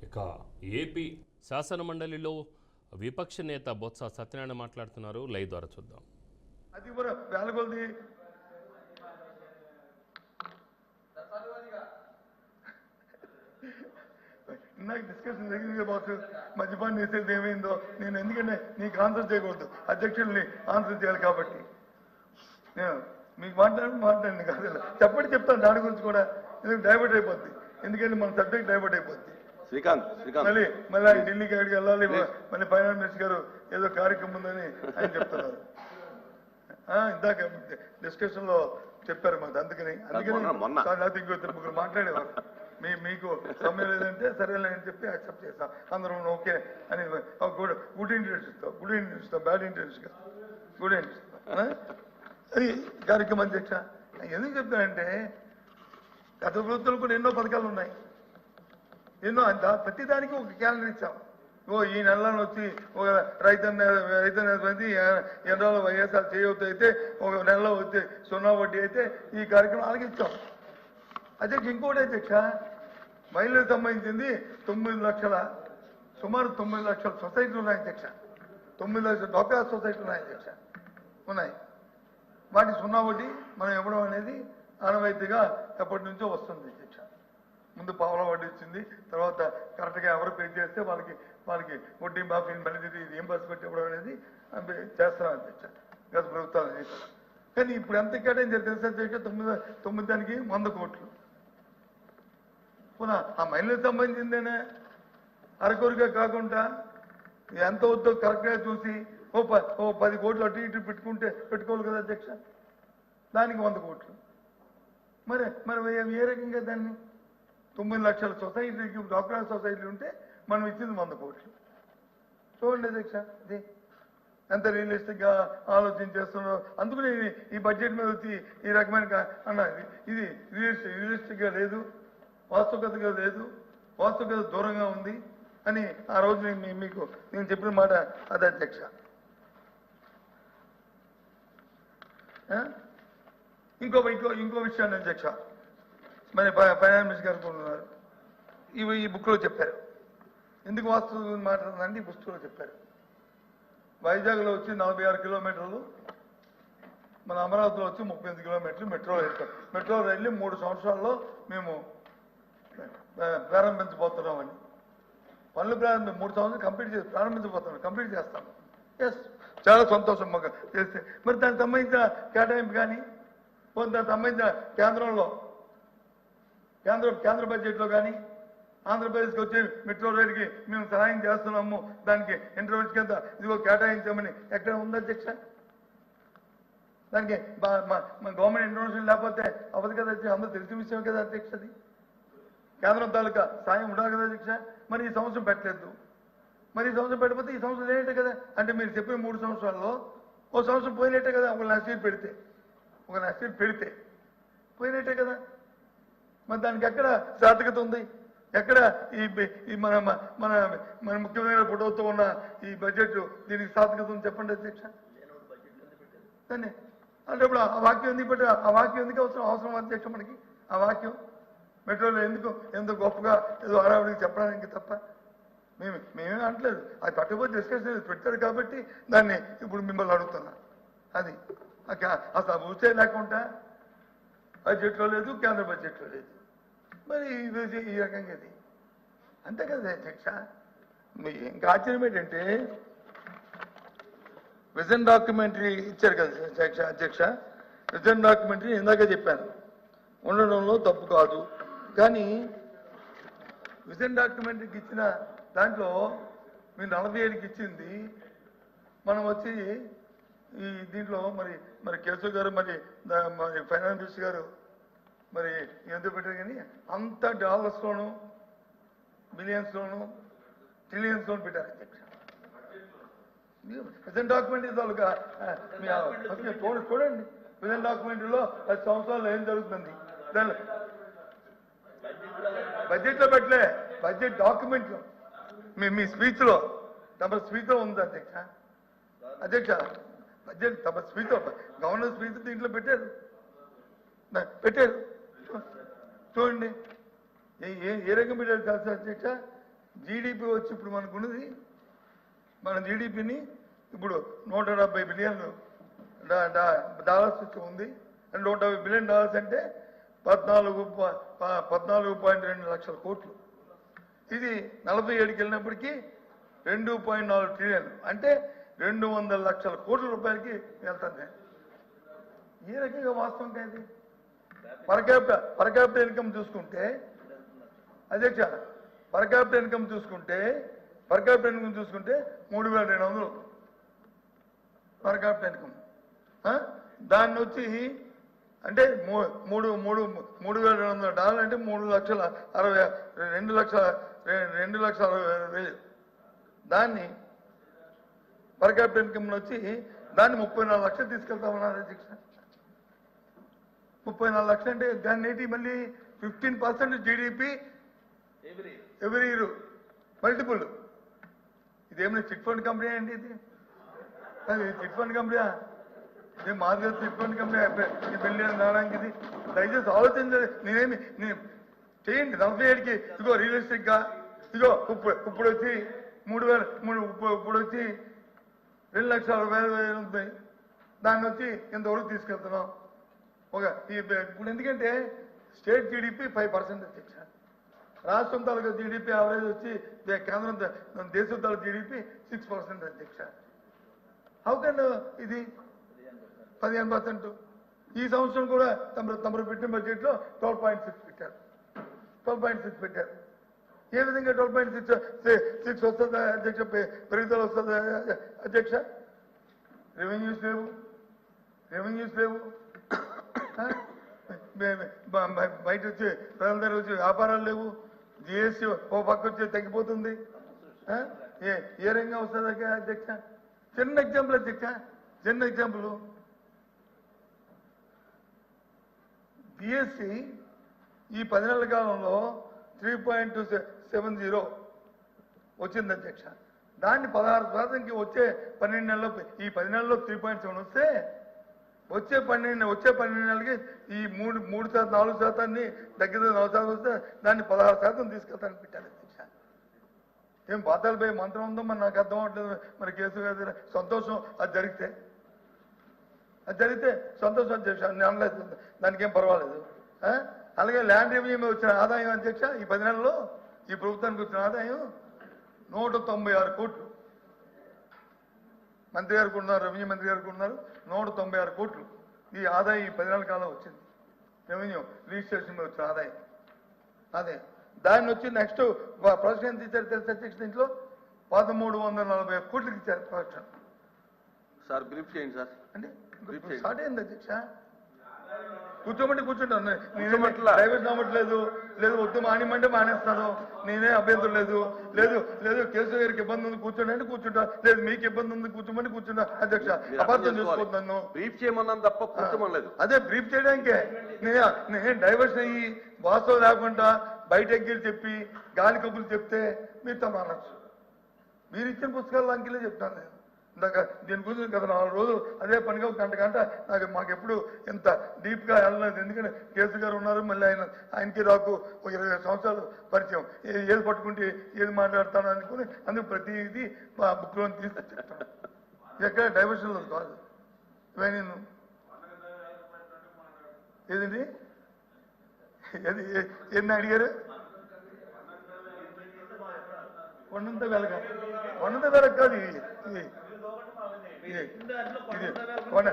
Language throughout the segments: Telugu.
ఇక ఏపీ శాసనమండలిలో విపక్ష నేత బొత్స సత్యనారాయణ మాట్లాడుతున్నారు. లైవ్ ద్వారా చూద్దాం. అది కూడా వేలకొలది నాకు డిస్కషన్ జరిగింది బాస్. మద్యపానం వేసేది ఏమైందో నేను ఎందుకంటే నీకు ఆన్సర్ చేయకూడదు, అధ్యక్షుల్ని ఆన్సర్ చేయాలి కాబట్టి నేను మీకు మాట్లాడండి కాదు, చెప్పండి చెప్తాను దాని గురించి కూడా. ఎందుకంటే డైవర్ట్ అయిపోద్ది, ఎందుకంటే మన సబ్జెక్ట్ డైవర్ట్ అయిపోద్ది. మళ్ళీ ఢిల్లీకి ఎక్కడికి వెళ్ళాలి, మళ్ళీ ఫైనాన్స్ మినిస్టర్ గారు ఏదో కార్యక్రమం ఉందని ఆయన చెప్తున్నారు. ఇందాక డిస్కషన్ లో చెప్పారు మాకు, అందుకని నాతో ఇంకో ముగ్గురు మాట్లాడేవారు. మీకు సమయం లేదంటే సరేలే అని చెప్పి యాక్సెప్ట్ చేస్తాం, అందరం ఓకే అని. గుడ్ ఇంటెన్షన్ ఇస్తాం, బ్యాడ్ ఇంటెన్షన్ కాదు, గుడ్ ఇంటెన్షన్ అది కార్యక్రమం. అధ్యక్ష ఎందుకు చెప్తానంటే గత ప్రభుత్వంలో కూడా ఎన్నో పథకాలు ఉన్నాయి, ఎన్నో ప్రతిదానికి ఒక క్యాలెండర్ ఇచ్చాం. ఈ నెలలో వచ్చి ఒక రైతన్న ఎన్నో వైఎస్ఆర్ చేయవద్దు అయితే, ఒక నెలలో వచ్చి 0 వడ్డీ అయితే ఈ కార్యక్రమం ఆలకించాం. అధ్యక్ష ఇంకోటి అధ్యక్ష, మహిళలకు సంబంధించింది 9 లక్షల, సుమారు 9 లక్షల సొసైటీలు ఉన్నాయి అధ్యక్ష. 9 లక్షల డ్వాక్రా సొసైటీలు ఉన్నాయి అధ్యక్ష, ఉన్నాయి. వాటి 0 వడ్డీ మనం ఇవ్వడం అనేది ఆనవాయితీగా ఎప్పటి నుంచో వస్తుంది అధ్యక్ష. ముందు పావలా వడ్డీ ఇచ్చింది, తర్వాత కరెక్ట్గా ఎవరు పే చేస్తే వాళ్ళకి వడ్డీ మాఫీ మళ్ళీ రీయింబర్స్మెంట్ ఇవ్వడం అనేది చేస్తున్నాం అధ్యక్ష గత ప్రభుత్వాలు చేశారు. కానీ ఇప్పుడు ఎంత కేటాయించారు తెలుసా అధ్యక్ష? 9 దానికి 100 కోట్లు. పునః ఆ మహిళలకు సంబంధించిందేనే అరకొరగా కాకుండా ఎంత వద్దో కరెక్ట్గా చూసి ఓ 10 కోట్లు అటు ఇటు పెట్టుకోవాలి కదా అధ్యక్ష. దానికి 100 కోట్లు. మరి ఏ రకంగా దాన్ని 9 లక్షల సొసైటీకి డ్వాక్రా సొసైటీలు ఉంటే మనం ఇచ్చింది 100 కోట్లు. చూడండి అధ్యక్ష, ఇది ఎంత రియలిస్టిక్గా ఆలోచన చేస్తున్నారో. అందుకని ఈ బడ్జెట్ మీద వచ్చి ఈ రకమైన అన్నది ఇది రియలిస్టిక్గా లేదు, వాస్తవికతగా లేదు, వాస్తవికత దూరంగా ఉంది అని ఆ రోజు మీకు నేను చెప్పిన మాట అది అధ్యక్ష. ఇంకో విషయాన్ని అధ్యక్ష, మరి ఫైనాన్స్ మినిస్టర్ గారు ఉన్నారు, ఈ బుక్లో చెప్పారు. ఎందుకు వాస్తవ మాట్లాడుతుందంటే ఈ పుస్తకంలో చెప్పారు. వైజాగ్లో వచ్చి 46 కిలోమీటర్లు, మన అమరావతిలో వచ్చి 38 కిలోమీటర్లు మెట్రో రైలు 3 సంవత్సరాల్లో మేము ప్రారంభించబోతున్నామని. పనులు 3 సంవత్సరాలు కంప్లీట్ చేస్తాము. ఎస్, చాలా సంతోషం మాకు చేస్తే. మరి దానికి సంబంధించిన కేటాయింపు కానీ, దానికి సంబంధించిన కేంద్ర బడ్జెట్లో కానీ ఆంధ్రప్రదేశ్కి వచ్చి మెట్రో రైలుకి మేము సహాయం చేస్తున్నాము, దానికి ఇంటర్వ్యూస్ కింద ఇదిగో కేటాయించామని ఎక్కడ ఉంది అధ్యక్ష? దానికి గవర్నమెంట్ ఇంటర్వ్యూషన్ లేకపోతే అవ్వదు కదా అధ్యక్ష, అందరూ తెలిసిన విషయం కదా అధ్యక్ష. అది కేంద్రం తాలూకా సాయం ఉండాలి కదా అధ్యక్ష. మరి ఈ సంవత్సరం పెట్టలేదు, మరి ఈ సంవత్సరం పెట్టకపోతే ఈ సంవత్సరం లేనట్టే కదా. అంటే మీరు చెప్పిన 3 సంవత్సరాల్లో ఓ సంవత్సరం పోయినట్టే కదా. ఒక నష్టం పెడితే పోయినట్టే కదా. మరి దానికి ఎక్కడ సార్థకత ఉంది? ఎక్కడ ఈ మన ముఖ్యమైన ఫోటోతో ఉన్న ఈ బడ్జెట్ దీనికి సార్థకత ఉంది చెప్పండి అధ్యక్ష. దాన్ని అంటే ఇప్పుడు ఆ వాక్యం ఎందుకు పెట్టా? ఆ వాక్యం ఎందుకు అవసరం అధ్యక్ష మనకి? ఆ వాక్యం మెట్రోలో ఎందుకు గొప్పగా ఏదో హడావుడికి చెప్పడానికి తప్ప మేమేం అనట్లేదు. అది పట్టకపోతే డిస్కషన్ పెట్టారు కాబట్టి దాన్ని ఇప్పుడు మిమ్మల్ని అడుగుతున్నా. అది అసలు ఊసే లేకుండా బడ్జెట్లో లేదు, కేంద్ర బడ్జెట్లో లేదు. మరి ఈ రకంగా ఇది అంతే కదా అధ్యక్ష. ఇంకా ఆశ్చర్యం ఏంటంటే విజన్ డాక్యుమెంటరీ ఇచ్చారు కదా అధ్యక్ష. విజన్ డాక్యుమెంటరీ ఇందాక చెప్పాను ఉండడంలో తప్పు కాదు, కానీ విజన్ డాక్యుమెంటరీకి ఇచ్చిన దాంట్లో మీరు 47కి ఇచ్చింది, మనం వచ్చి ఈ దీంట్లో మరి కేశవ్ గారు మరి ఫైనాన్స్ మినిస్టర్ గారు మరి ఎందుకు పెట్టారు కానీ అంత డాలర్స్లోను బిలియన్స్లోను ట్రిలియన్స్లోను పెట్టారు అధ్యక్ష. విజన్ డాక్యుమెంటరీ తాలూకా చూడండి, విజన్ డాక్యుమెంటరీలో 10 సంవత్సరాల్లో ఏం జరుగుతుంది దాని బడ్జెట్లో పెట్టలే, బడ్జెట్ డాక్యుమెంట్లో మీ స్పీచ్లో తమ స్పీచ్లో ఉంది అధ్యక్ష. బడ్జెట్ తమ స్పీచ్లో గవర్నర్ స్పీచ్ దీంట్లో పెట్టారు. చూడండి ఏ రకం పెట్టారు తెలుసా అధ్యక్ష? జీడిపి వచ్చి ఇప్పుడు మనకున్నది మన జీడిపిని ఇప్పుడు 170 బిలియన్లు డాలర్స్ వచ్చి ఉంది. 170 బిలియన్ డాలర్స్ అంటే 14.2 లక్షల కోట్లు. ఇది 47కి వెళ్ళినప్పటికీ 2.4 ట్రిలియన్ అంటే 200 లక్షల కోట్ల రూపాయలకి వెళ్తుంది. ఏ రకంగా వాస్తవం కాదు. పర్ క్యాపిటల్ ఇన్కమ్ చూసుకుంటే అధ్యక్ష పర్ క్యాపిటల్ ఇన్కమ్ చూసుకుంటే 3,200 పర్ క్యాపిటల్ ఇన్కమ్. దాన్ని వచ్చి అంటే 3,200 డాలర్లు అంటే 2,60,000 దాన్ని పర్ క్యాపిటల్ ఇన్కమ్ వచ్చి దాన్ని 34 లక్షలు తీసుకెళ్తామన్నారు అధ్యక్ష. 34 లక్షలు అంటే దాన్ని ఏంటి మళ్ళీ 15% జీడిపి ఎవ్రీ ఇయర్ మల్టిపుల్. ఇదేమైనా చిట్ ఫండ్ కంపెనీ అండి? ఇది చిట్ ఫండ్ కంపెనీ ఇదే మాదిరి చిట్ ఫండ్ కంపెనీ బిల్లియన్ రావడానికి ఇది దయచేసి ఆలోచించండి. నేను చేయండి 47కి ఇదిగో రియలిస్టిక్ గా ఇదిగో ఇప్పుడు వచ్చి 3,000 ఇప్పుడు వచ్చి 2,60,000 ఉంటాయి. దాన్ని వచ్చి ఇంతవరకు తీసుకెళ్తున్నాం. ఇప్పుడు ఎందుకంటే స్టేట్ జీడిపి 5% అధ్యక్ష, రాష్ట్రం తాలూకా జీడిపి యావరేజ్ వచ్చి కేంద్రం దేశం తాలూకా జీడిపి 6% అధ్యక్ష. హౌ కెన్ ఇది 15%? ఈ సంవత్సరం కూడా తమరు పెట్టిన బడ్జెట్లో 12.6 పెట్టారు. 12.6 పెట్టారు. ఏ విధంగా 12.6 వస్తుందా అధ్యక్ష? పెరుగుదల వస్తుందా అధ్యక్ష? రెవెన్యూస్ లేవు. బయట వచ్చి ప్రజల దగ్గర వచ్చి వ్యాపారాలు లేవు. జిఎస్టీ ఓ పక్క వచ్చి తగ్గిపోతుంది. ఏ రంగం వస్తుంది అధ్యక్ష? చిన్న ఎగ్జాంపుల్ అధ్యక్ష, చిన్న ఎగ్జాంపుల్. జిఎస్టీ ఈ 10 నెలల కాలంలో 3.270 వచ్చింది అధ్యక్ష. దాన్ని 16%కి వచ్చే 12 నెలల్లో ఈ 10 నెలల్లో 3.7 వస్తే వచ్చే 12 నెలలకి ఈ 4% దగ్గర 4% వస్తే దాన్ని 16% తీసుకెళ్తానికి పెట్టారు అధ్యక్ష. ఏం పాతాలపై మంత్రం ఉందో మరి నాకు అర్థం అవ్వట్లేదు. మరి కేసు గారి సంతోషం అది జరిగితే సంతోషం అధ్యక్ష, అనలేదు, దానికి ఏం పర్వాలేదు. అలాగే ల్యాండ్ రెవెన్యూ మీద వచ్చిన ఆదాయం అధ్యక్ష ఈ 10 నెలల్లో ఈ ప్రభుత్వానికి వచ్చిన ఆదాయం 196 కోట్లు. మంత్రి గారికి ఉన్నారు, రెవెన్యూ మంత్రి గారికి ఉన్నారు. 196 కోట్లు ఈ ఆదాయం ఈ 10 నెలల కాలం వచ్చింది. రెవెన్యూ రిజిస్ట్రేషన్ మీద వచ్చిన ఆదాయం అదే. దాన్ని వచ్చి నెక్స్ట్ ప్రొజెక్షన్ ఎంత ఇచ్చారు తెలుసు అధ్యక్ష? దీంట్లో 1,340 కోట్లకి ఇచ్చారు ప్రొజెక్షన్. సార్ బ్రీఫ్ చేయండి సార్. అంటే స్టార్ట్ అయింది అధ్యక్ష. కూర్చోమంటే కూర్చుంటాను. ప్రైవేట్ నమ్మట్లేదు, లేదు వద్దు మానేమంటే మానేస్తాను. నేనే అభ్యంతరం లేదు కేసు గారికి ఇబ్బంది ఉంది కూర్చోండి అంటే కూర్చుంటా, లేదు మీకు ఇబ్బంది ఉంది కూర్చోమంటే కూర్చుంటా అధ్యక్ష. అబద్ధం చేసుకోవద్దు. బ్రీఫ్ చేయమన్నాను తప్ప కూర్చోమలేదు. అదే బ్రీఫ్ చేయడానికే నేను డైవర్షన్ అయ్యి వాస్తవం లేకుండా బయట ఎగ్గిలు చెప్పి గాలి కబుర్లు చెప్తే మీరు తమానొచ్చు. మీరు ఇచ్చిన పుస్తకాలు అంకెలే చెప్తాను నేను. ఇందాక దీని గురించి గత 4 రోజులు అదే పనిగా గంట మాకు ఎప్పుడు ఇంత డీప్గా వెళ్ళలేదు. ఎందుకంటే కేసు గారు ఉన్నారు, మళ్ళీ ఆయనకి నాకు ఒక 20 సంవత్సరాలు పరిచయం. ఏది పట్టుకుంటే ఏది మాట్లాడతాను అనుకుని అందుకు ప్రతిదీ మా బుక్లో తీసి చెప్తాను. ఎక్కడ డైవర్షన్ కాదు. నేను ఏదండి ఎన్ని అడిగారు? కొండంత వెలగ కాదు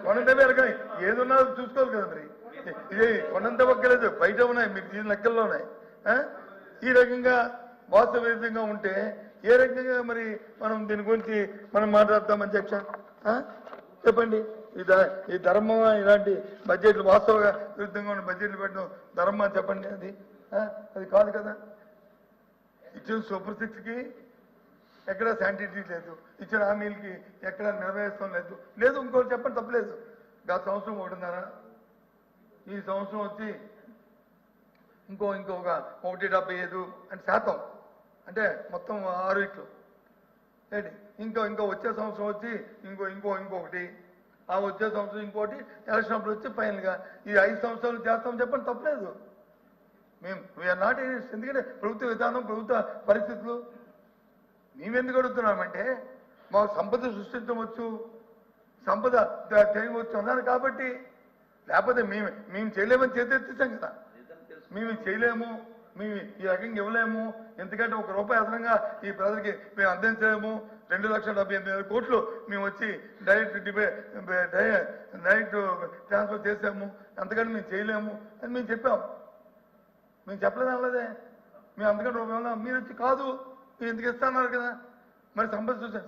కొండంత వెలగ. ఏదున్నా చూసుకోవాలి కదా మరి. ఇది కొండంత ఒక్కలేదు, బయట ఉన్నాయి, మీకు దీని లెక్కల్లో ఉన్నాయి. ఈ రకంగా వాస్తవికంగా ఉంటే ఏ రకంగా మరి మనం దీని గురించి మనం మాట్లాడతాం అధ్యక్ష? చెప్పండి. ఈ ధర్మం ఇలాంటి బడ్జెట్లు వాస్తవంగా విరుద్ధంగా ఉన్న బడ్జెట్లు పెట్టడం ధర్మం చెప్పండి. అది కాదు కదా. ఇచ్చిన సూపర్ 6కి ఎక్కడ శాంటిటీ లేదు, ఇచ్చిన హామీలకి ఎక్కడ నెరవేర్చడం లేదు. ఇంకోటి చెప్పండి, తప్పలేదు. గత సంవత్సరం 1.5, ఈ సంవత్సరం వచ్చి ఇంకొక 1.75 అంటే శాతం, అంటే మొత్తం 6 ఇట్లు ఏంటి. ఇంకో వచ్చే సంవత్సరం వచ్చి ఇంకొకటి, ఆ వచ్చే సంవత్సరం ఇంకోటి, ఎలక్షన్ అప్పుడు వచ్చి ఫైనల్గా ఈ 5 సంవత్సరాలు చేస్తాం చెప్పండి, తప్పలేదు. మేము వీఆర్ నాట్. ఎందుకంటే ప్రభుత్వ విధానం, ప్రభుత్వ పరిస్థితులు మేమెందుకు అడుగుతున్నామంటే మాకు సంపద సృష్టించవచ్చు, సంపద చేయవచ్చు అన్నారు కాబట్టి. లేకపోతే మేము చేయలేమని చేతెత్తిస్తాం కదా. మేము చేయలేము, మేము ఈ రకంగా ఇవ్వలేము, ఎందుకంటే ₹1 అదనంగా ఈ ప్రజలకి మేము అందించలేము, 2,78,000 కోట్లు మేము వచ్చి డైరెక్ట్ ట్రాన్స్ఫర్ చేసాము, అంతకంటే మేము చేయలేము అని మేము చెప్పాము. మేము చెప్పలేదు అనలేదే. మేము అంతకంటే ₹1 మీరు వచ్చి కాదు మీరు ఎందుకు ఇస్తున్నారు కదా. మరి సంపద సృష్టి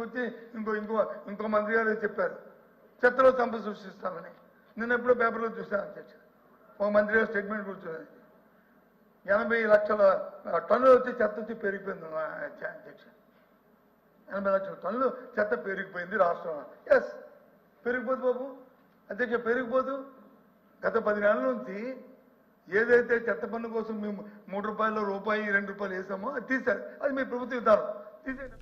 వచ్చి ఇంకో మంత్రి గారు చెప్పారు చెత్తలో సంపద సృష్టిస్తామని. నేను ఎప్పుడో పేపర్లో చూశాను అధ్యక్ష, ఒక మంత్రి గారు స్టేట్మెంట్ కూర్చొని 80 లక్షల టన్నులు వచ్చి చెత్త వచ్చి పెరిగిపోయింది అధ్యక్ష. 80 లక్షల టన్నులు చెత్త పెరిగిపోయింది రాష్ట్రంలో. ఎస్, పెరిగిపోదు బాబు అధ్యక్ష, పెరిగిపోదు. గత 10 నెలల నుంచి ఏదైతే చెత్త పన్ను కోసం మేము ₹3, ₹2, ₹2 వేసామో అది తీశారు. అది మీ ప్రభుత్వ విధానం తీసేయండి.